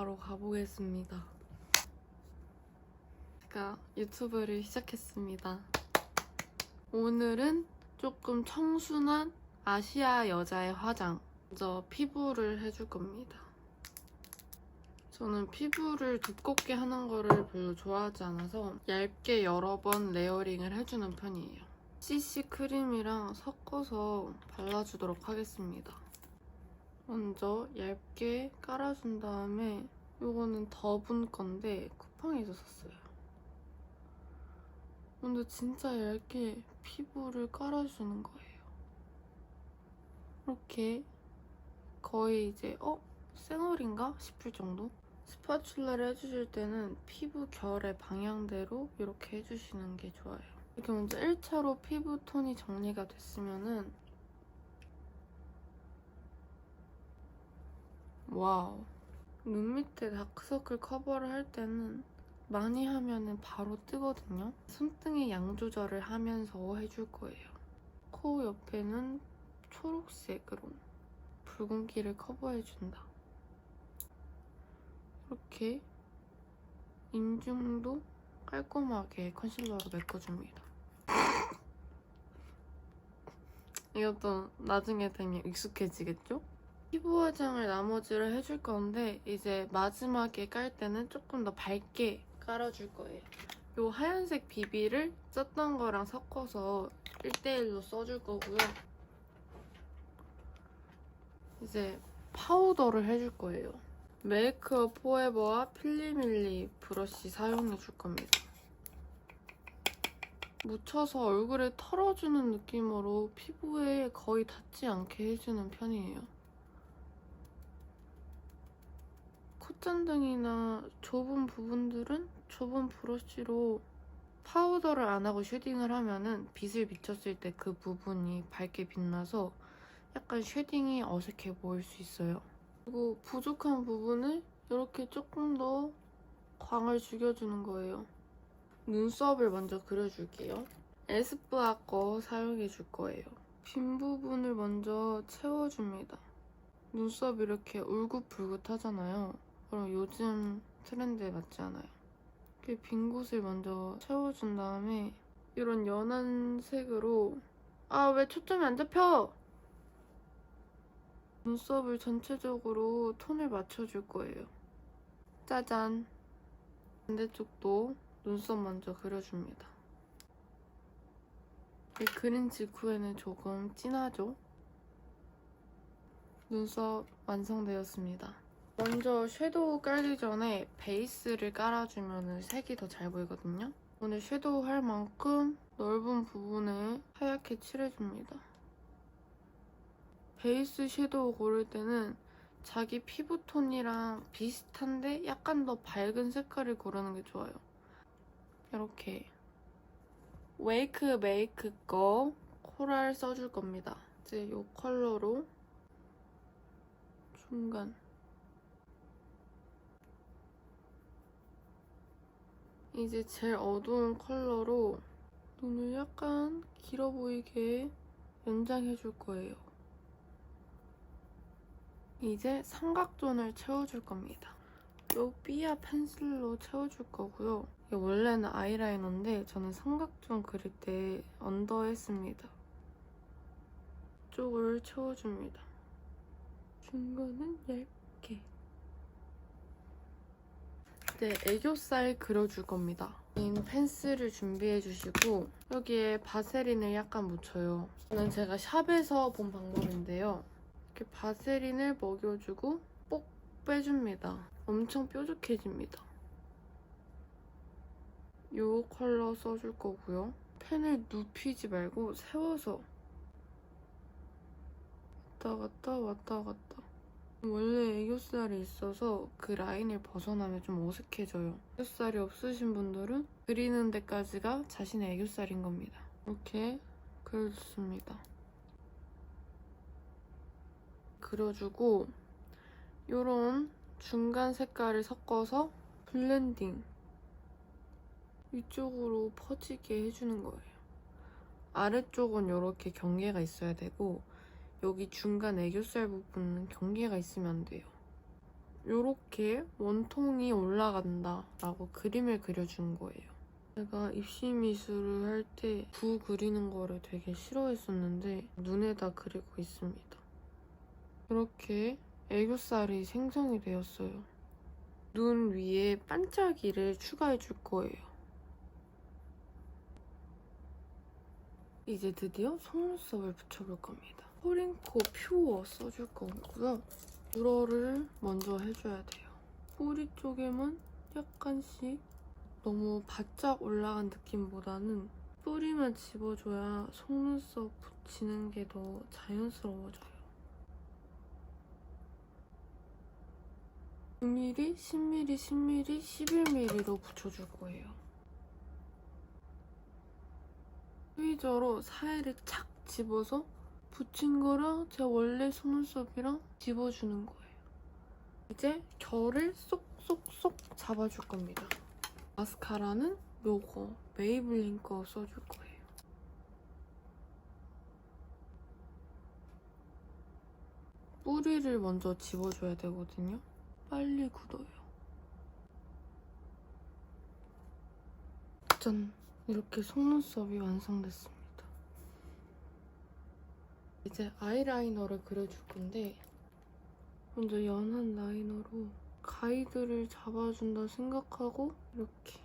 바로 가보겠습니다. 제가 유튜브를 시작했습니다. 오늘은 조금 청순한 아시아 여자의 화장, 먼저 피부를 해줄 겁니다. 저는 피부를 두껍게 하는 거를 별로 좋아하지 않아서 얇게 여러 번 레이어링을 해주는 편이에요. CC 크림이랑 섞어서 발라주도록 하겠습니다. 먼저 얇게 깔아준 다음에 이거는 더분 건데 쿠팡에서 샀어요. 근데 진짜 얇게 피부를 깔아주는 거예요. 이렇게 거의 이제 쌩얼인가 싶을 정도? 스파츌라를 해주실 때는 피부 결의 방향대로 이렇게 해주시는 게 좋아요. 이렇게 먼저 1차로 피부 톤이 정리가 됐으면은 와우, 눈 밑에 다크서클 커버를 할 때는 많이 하면은 바로 뜨거든요. 손등에 양 조절을 하면서 해줄 거예요. 코 옆에는 초록색으로 붉은기를 커버해준다. 이렇게 인중도 깔끔하게 컨실러로 메꿔줍니다. 이것도 나중에 되면 익숙해지겠죠? 피부 화장을 나머지를 해줄 건데 이제 마지막에 깔 때는 조금 더 밝게 깔아줄 거예요. 이 하얀색 비비를 썼던 거랑 섞어서 1대1로 써줄 거고요. 이제 파우더를 해줄 거예요. 메이크업 포에버와 필리밀리 브러쉬 사용해줄 겁니다. 묻혀서 얼굴에 털어주는 느낌으로 피부에 거의 닿지 않게 해주는 편이에요. 콧잔등이나 좁은 부분들은 좁은 브러쉬로 파우더를 안 하고 쉐딩을 하면은 빛을 비췄을 때 그 부분이 밝게 빛나서 약간 쉐딩이 어색해 보일 수 있어요. 그리고 부족한 부분을 이렇게 조금 더 광을 죽여주는 거예요. 눈썹을 먼저 그려줄게요. 에스쁘아 거 사용해줄 거예요. 빈 부분을 먼저 채워줍니다. 눈썹이 이렇게 울긋불긋하잖아요. 그럼 요즘 트렌드에 맞지 않아요. 이렇게 빈 곳을 먼저 채워준 다음에 이런 연한 색으로 왜 초점이 안 잡혀! 눈썹을 전체적으로 톤을 맞춰줄 거예요. 짜잔! 반대쪽도 눈썹 먼저 그려줍니다. 그린 직후에는 조금 진하죠? 눈썹 완성되었습니다. 먼저 섀도우 깔기 전에 베이스를 깔아주면 색이 더 잘 보이거든요. 오늘 섀도우 할 만큼 넓은 부분에 하얗게 칠해줍니다. 베이스 섀도우 고를 때는 자기 피부톤이랑 비슷한데 약간 더 밝은 색깔을 고르는 게 좋아요. 이렇게 웨이크 메이크 거 코랄 써줄 겁니다. 이제 이 컬러로 중간 이제 제일 어두운 컬러로 눈을 약간 길어 보이게 연장해줄 거예요. 이제 삼각존을 채워줄 겁니다. 이 삐아 펜슬로 채워줄 거고요. 이게 원래는 아이라이너인데 저는 삼각존 그릴 때 언더 했습니다. 이쪽을 채워줍니다. 중간은 얇게. 이제 애교살 그려줄 겁니다. 펜슬을 준비해주시고 여기에 바세린을 약간 묻혀요. 이는 제가 샵에서 본 방법인데요. 이렇게 바세린을 먹여주고 뽁 빼줍니다. 엄청 뾰족해집니다. 이 컬러 써줄 거고요. 펜을 눕히지 말고 세워서 왔다 갔다 왔다 갔다. 원래 애교살이 있어서 그 라인을 벗어나면 좀 어색해져요. 애교살이 없으신 분들은 그리는 데까지가 자신의 애교살인 겁니다. 이렇게 그려줬습니다. 그려주고 이런 중간 색깔을 섞어서 블렌딩 위쪽으로 퍼지게 해주는 거예요. 아래쪽은 이렇게 경계가 있어야 되고 여기 중간 애교살 부분은 경계가 있으면 안 돼요. 이렇게 원통이 올라간다 라고 그림을 그려준 거예요. 제가 입시 미술을 할 때 부 그리는 거를 되게 싫어했었는데 눈에다 그리고 있습니다. 이렇게 애교살이 생성이 되었어요. 눈 위에 반짝이를 추가해 줄 거예요. 이제 드디어 속눈썹을 붙여볼 겁니다. 포링코 퓨어 써줄 거고요. 브러를 먼저 해줘야 돼요. 뿌리 쪽에만 약간씩 너무 바짝 올라간 느낌보다는 뿌리만 집어줘야 속눈썹 붙이는 게 더 자연스러워져요. 9mm, 10mm, 10mm, 11mm로 붙여줄 거예요. 트위저로 사이를 착 집어서 붙인 거랑 제 원래 속눈썹이랑 집어주는 거예요. 이제 결을 쏙쏙쏙 잡아줄 겁니다. 마스카라는 요거 메이블린 거 써줄 거예요. 뿌리를 먼저 집어줘야 되거든요. 빨리 굳어요. 짠! 이렇게 속눈썹이 완성됐습니다. 이제 아이라이너를 그려줄 건데 먼저 연한 라이너로 가이드를 잡아준다 생각하고 이렇게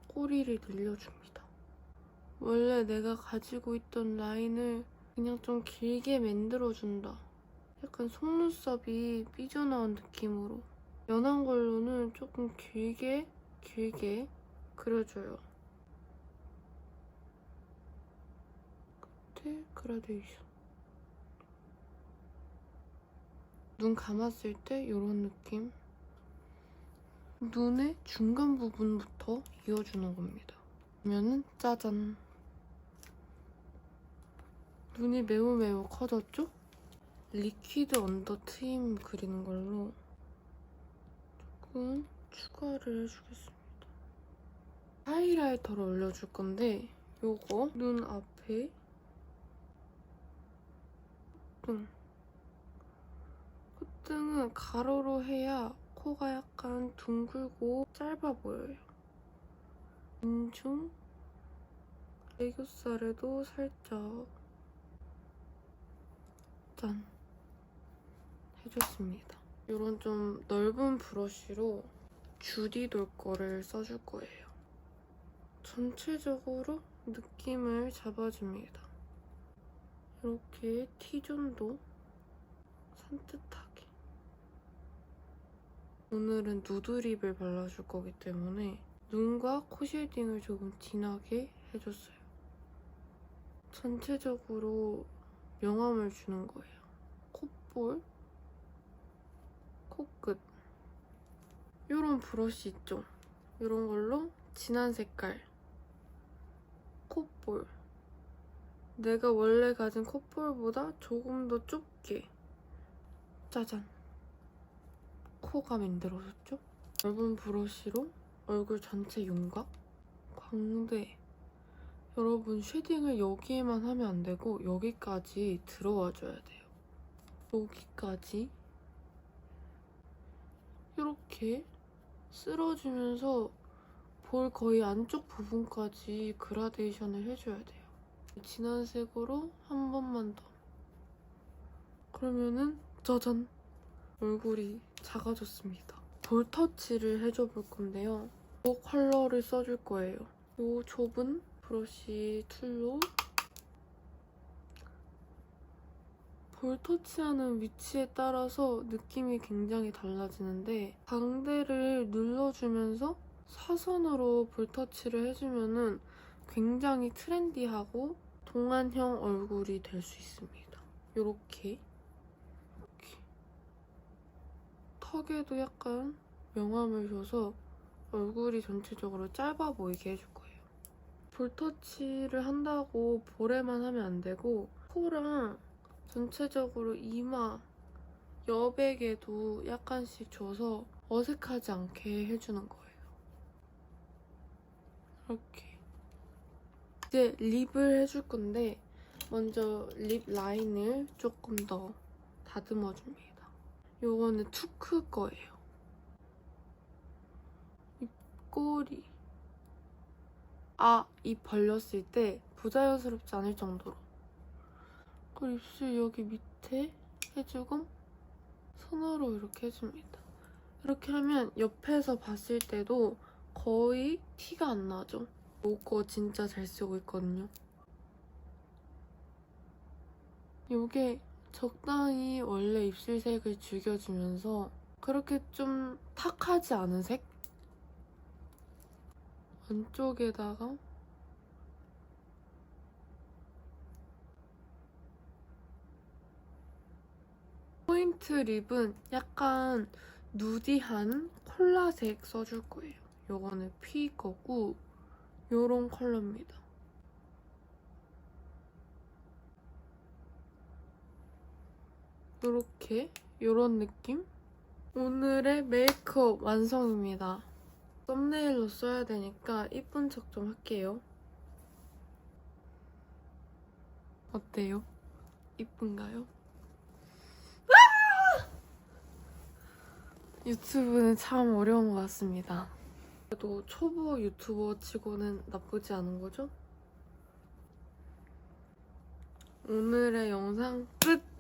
꼬리를 늘려줍니다. 원래 내가 가지고 있던 라인을 그냥 좀 길게 만들어준다. 약간 속눈썹이 삐져나온 느낌으로 연한 걸로는 조금 길게 그려줘요. 끝에 그라데이션. 눈 감았을 때 이런 느낌. 눈의 중간 부분부터 이어주는 겁니다. 그러면은 짜잔. 눈이 매우 커졌죠? 리퀴드 언더 트임 그리는 걸로 조금 추가를 해주겠습니다. 하이라이터를 올려줄 건데 요거 눈 앞에 콧등은 가로로 해야 코가 약간 둥글고 짧아 보여요. 인중, 애교살에도 살짝 짠! 해줬습니다. 이런 좀 넓은 브러쉬로 주디 돌 거를 써줄 거예요. 전체적으로 느낌을 잡아줍니다. 이렇게 T존도 산뜻하게. 오늘은 누드립을 발라줄 거기 때문에 눈과 코 쉐딩을 조금 진하게 해줬어요. 전체적으로 명암을 주는 거예요. 콧볼, 코끝. 이런 브러쉬 있죠? 이런 걸로 진한 색깔 콧볼. 내가 원래 가진 콧볼보다 조금 더 좁게. 짜잔. 코가 만들어졌죠? 넓은 브러쉬로 얼굴 전체 윤곽, 광대. 여러분 쉐딩을 여기에만 하면 안 되고 여기까지 들어와줘야 돼요. 여기까지 이렇게 쓸어주면서 볼 거의 안쪽 부분까지 그라데이션을 해줘야 돼요. 진한 색으로 한 번만 더. 그러면은 짜잔! 얼굴이 작아졌습니다. 볼터치를 해줘 볼 건데요. 이 컬러를 써줄 거예요. 이 좁은 브러쉬 툴로 볼터치하는 위치에 따라서 느낌이 굉장히 달라지는데 광대를 눌러주면서 사선으로 볼터치를 해주면은 굉장히 트렌디하고 동안형 얼굴이 될 수 있습니다. 이렇게 턱에도 약간 명암을 줘서 얼굴이 전체적으로 짧아 보이게 해줄 거예요. 볼터치를 한다고 볼에만 하면 안 되고 코랑 전체적으로 이마, 여백에도 약간씩 줘서 어색하지 않게 해주는 거예요. 이렇게. 이제 립을 해줄 건데 먼저 립 라인을 조금 더 다듬어줍니다. 요거는 투크 거예요. 입꼬리. 입 벌렸을 때 부자연스럽지 않을 정도로. 그리고 입술 여기 밑에 해주고 손으로 이렇게 해줍니다. 이렇게 하면 옆에서 봤을 때도 거의 티가 안 나죠? 이거 진짜 잘 쓰고 있거든요. 이게 적당히 원래 입술색을 죽여주면서 그렇게 좀 탁하지 않은 색? 안쪽에다가 포인트 립은 약간 누디한 콜라색 써줄 거예요. 요거는 피 거고 요런 컬러입니다. 요렇게 요런 느낌? 오늘의 메이크업 완성입니다. 썸네일로 써야 되니까 이쁜 척 좀 할게요. 어때요? 이쁜가요? 유튜브는 참 어려운 것 같습니다. 그래도 초보 유튜버 치고는 나쁘지 않은 거죠? 오늘의 영상 끝!